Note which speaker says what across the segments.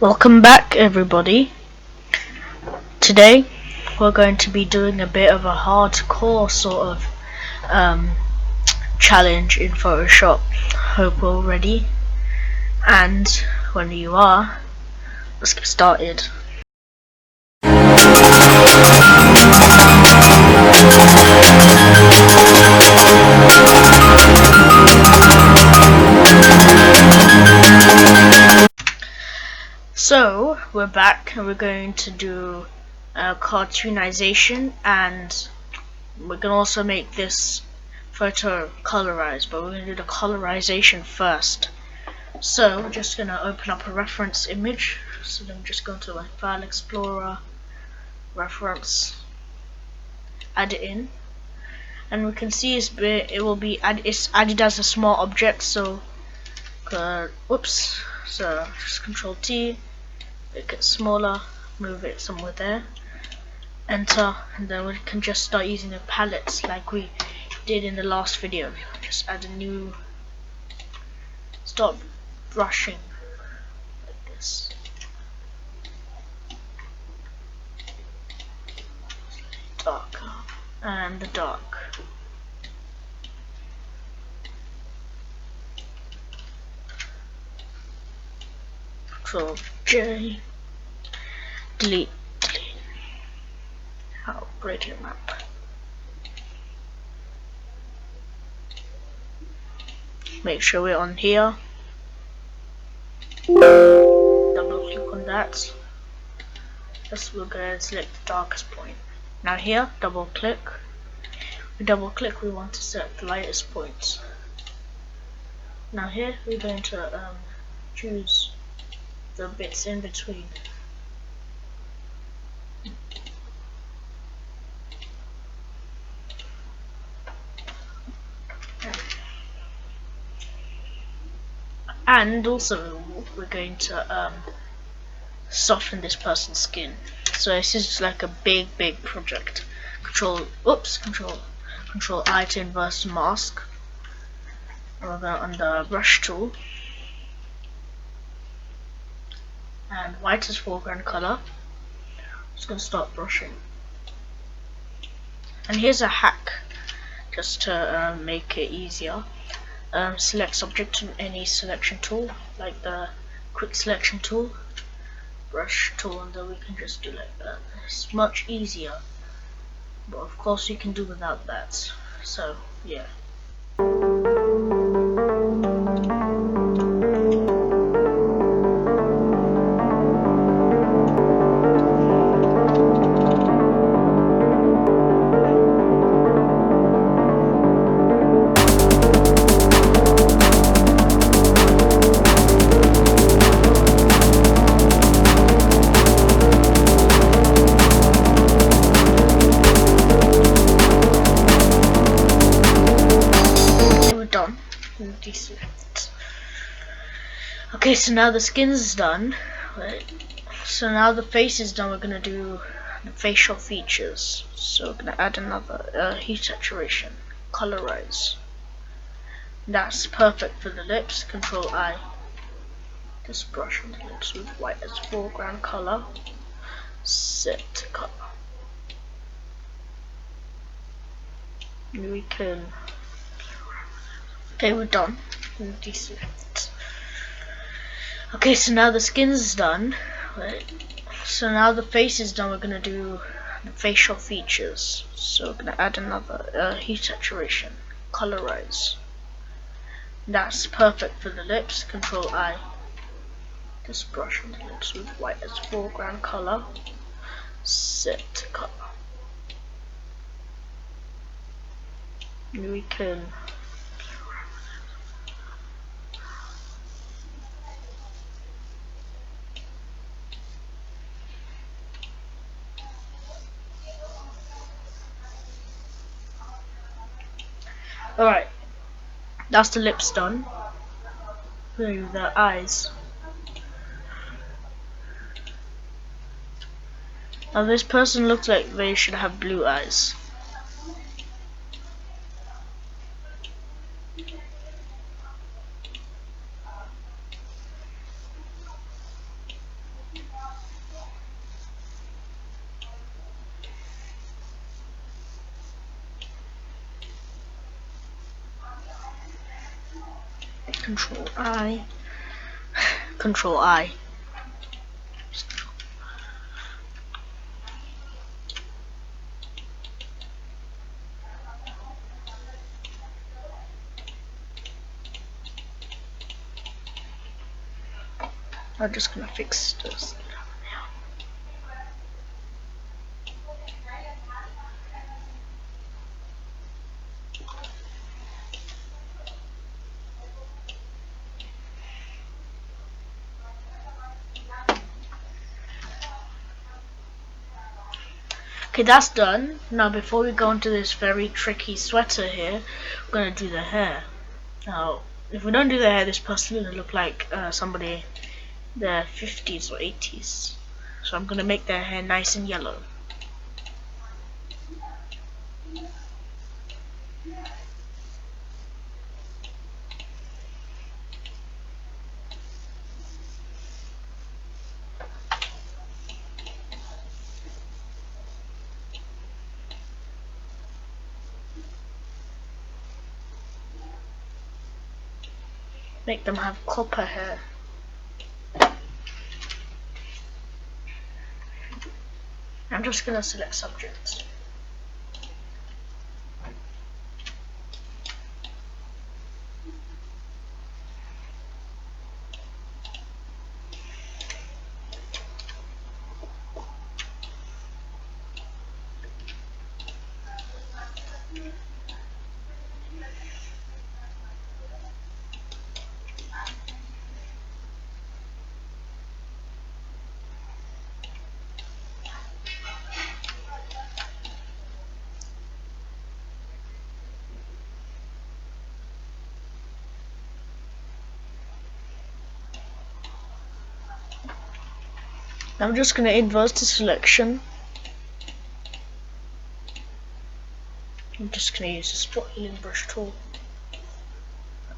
Speaker 1: Welcome back, everybody. Today we're going to be doing a bit of a hardcore sort of challenge in Photoshop. Hope we're all ready, and when you are, let's get started. So we're back and we're going to do cartoonization, and we can also make this photo colorized, but we're going to do the colorization first. So we're just going to open up a reference image. So then just go to my file explorer, reference, add it in, and we can see it's added as a small object. So so just Control T, make it smaller, move it somewhere there, enter, and then we can just start using the palettes like we did in the last video. Just add a new, start brushing like this. Darker and the dark. Control J, delete. Oh, gradient map. Make sure we're on here. Double click on that. We'll go and select the darkest point. Now here, double click. We want to select the lightest point. Now here we're going to choose the bits in between. And also we're going to soften this person's skin. So this is like a big project. Control I to inverse mask. And we're going on the brush tool, and white is foreground color. Just gonna start brushing. And here's a hack just to make it easier. Select subject to any selection tool, like the quick selection tool, brush tool, and then we can just do like that. It's much easier, but of course you can do without that. So yeah. Deselect. Okay, so now the skin's done. So now the face is done. We're gonna do the facial features. So we're gonna add another hue saturation, colorize. That's perfect for the lips. Control I. Just brush on the lips with white as foreground color. Set color. We can. Okay, we're done. We'll deselect. Okay, so now the skin's done. So now the face is done. We're gonna do the facial features. So we're gonna add another hue saturation, colorize. That's perfect for the lips. Control I. Just brush on the lips with white as foreground color. Set color. We can. Alright, that's the lips done. Do the eyes. Now this person looks like they should have blue eyes. Control I. Control I. I'm just gonna fix this. Okay, that's done. Now before we go into this very tricky sweater here, we're gonna do the hair. Now, if we don't do the hair, this person is gonna look like somebody in their 50s or 80s. So I'm gonna make their hair nice and yellow. Make them have copper hair. I'm just gonna select subjects. I'm just gonna inverse the selection. I'm just gonna use the spot healing brush tool.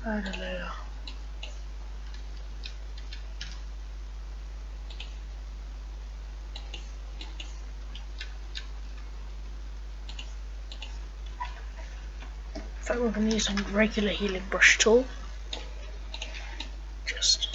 Speaker 1: Add a layer. In fact, we're gonna use a regular healing brush tool. Just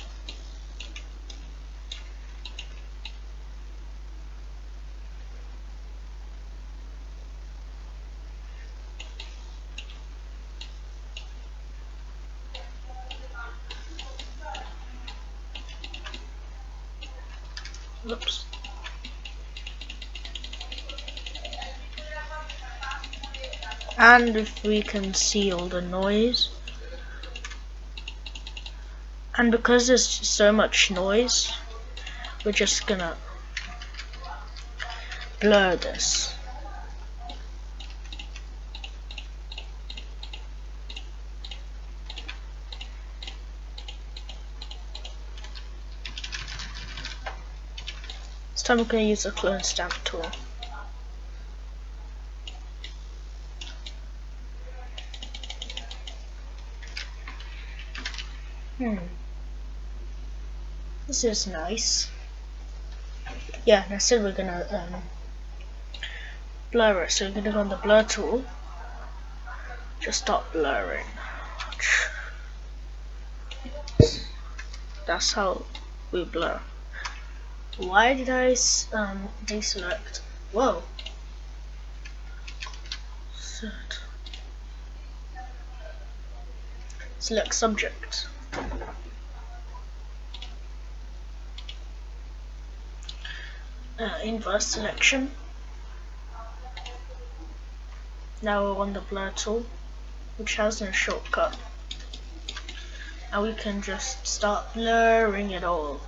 Speaker 1: oops. And if we can see all the noise, and because there's so much noise, we're just gonna blur this. This time we're gonna use the clone stamp tool. This is nice. Yeah, and I said we're gonna blur it. So we're gonna go on the blur tool. Just start blurring. That's how we blur. Why did I deselect? Whoa. Select subject. Inverse selection. Now we're on the blur tool, which has a shortcut. And we can just start blurring it all.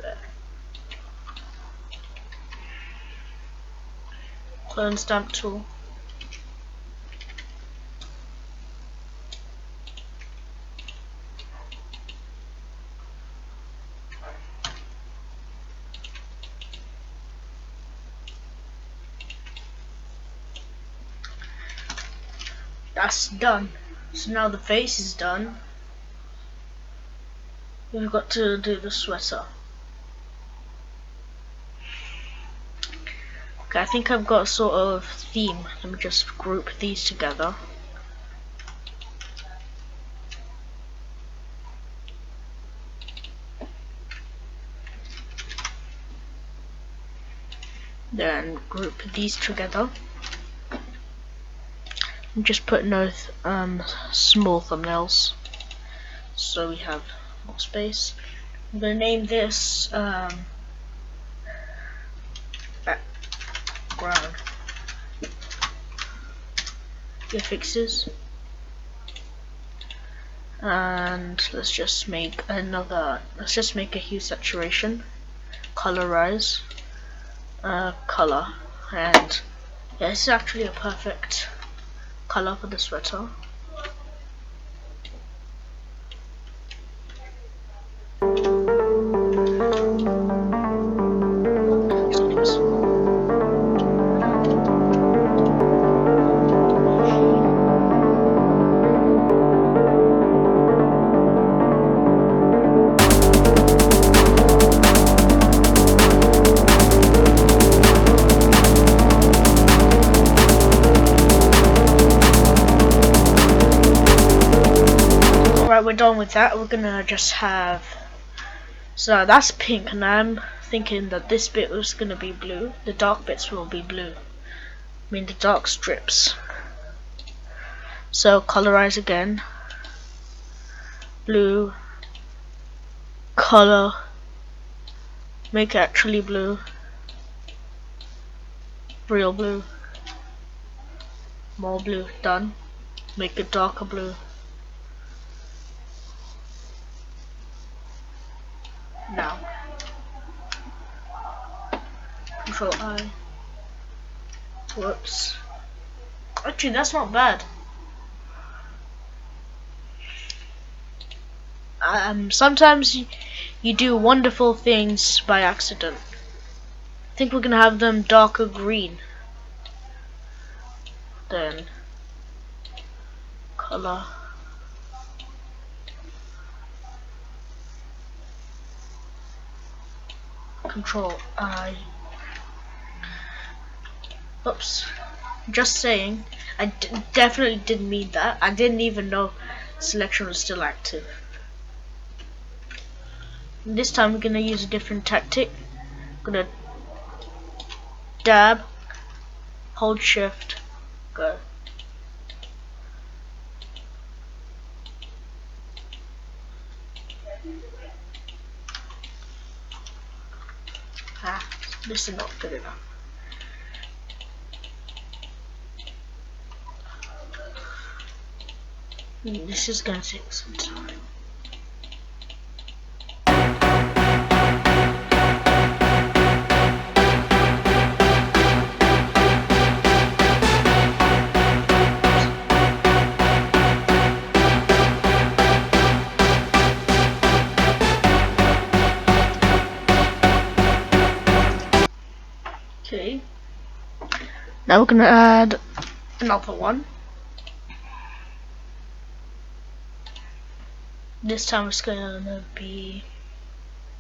Speaker 1: There. Clone stamp tool. That's done. So now the face is done. We've got to do the sweater. Okay, I think I've got a sort of theme. Let me just group these together. Then group these together. And just put no small thumbnails. So we have more space. I'm gonna name this background fixes, and let's just make a hue saturation, colorize, color, and yeah, this is actually a perfect color for the sweater. Alright, we're done with that. We're gonna just have, so that's pink, and I'm thinking that this bit was gonna be blue. The dark bits will be blue. I mean the dark strips. So colorize again. Blue. Color. Make it actually blue. Real blue. More blue. Done. Make it darker blue. Now. Control I. Whoops. Actually, that's not bad. Sometimes you do wonderful things by accident. I think we're gonna have them darker green. Then color. Control I. Oops. Just saying. I definitely didn't mean that. I didn't even know selection was still active. And this time we're gonna use a different tactic. I'm gonna dab, hold shift, go. This is not good enough. This is gonna take some time. Okay. Now we're gonna add another one. This time it's gonna be,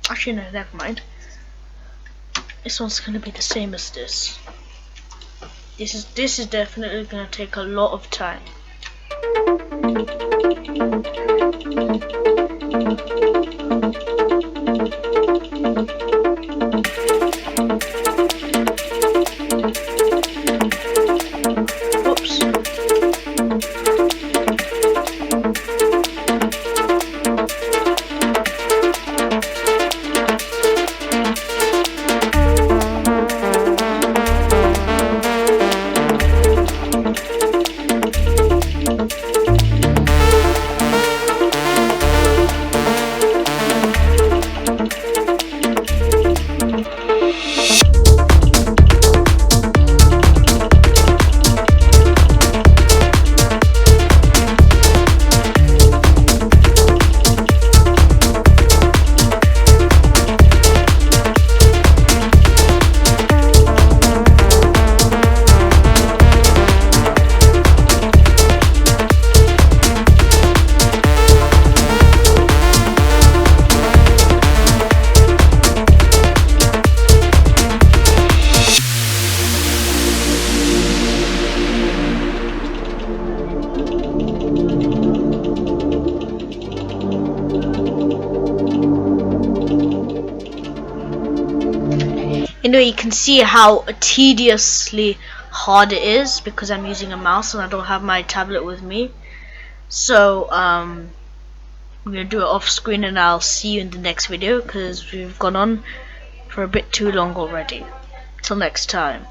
Speaker 1: actually no, never mind. This one's gonna be the same as this. This is definitely gonna take a lot of time. you can see how tediously hard it is because I'm using a mouse and I don't have my tablet with me. So I'm gonna do it off screen and I'll see you in the next video because we've gone on for a bit too long already. Till next time.